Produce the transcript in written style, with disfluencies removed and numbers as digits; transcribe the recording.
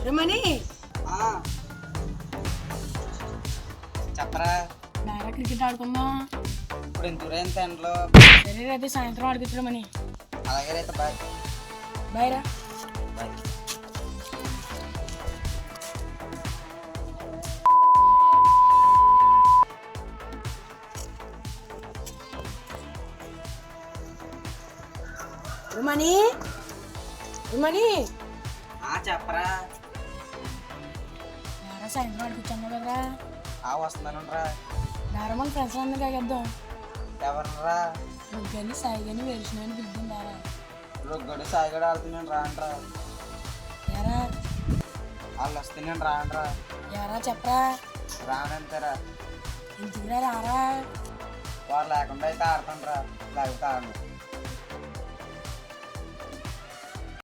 రమణి చెప్పరా. బాగా క్రికెట్ ఆడుకుందాం. ఇప్పుడు ఇంత ఎంత ఎండలో. సరే రేపు సాయంత్రం ఆడిపించడమని. అలాగే రైతే బాయ్. బాయ్ రా. బాయ్. రమణి రమణి చెప్పరా. బాగా సాయంత్రం ఆడిపించాను కదరా. వస్తున్నాను రా. మన ఫ్రెండ్స్ అందరూ కాగేద్దాం. ఎవరరా? రుగ్గని సాయి కానీ వేరుసిన పిలుద్దాం దారా. రుగ్గడు సాయిగడు ఆడుతున్నాను రాండ్రా. ఎరా వాళ్ళు వస్తే నేను రాండ్రా. ఎరా చెప్పరా. రానంతేరా. ఇంటికి రారా. వాడు లేకుండా అయితే ఆడతాను రా, లేకపోతే ఆడను.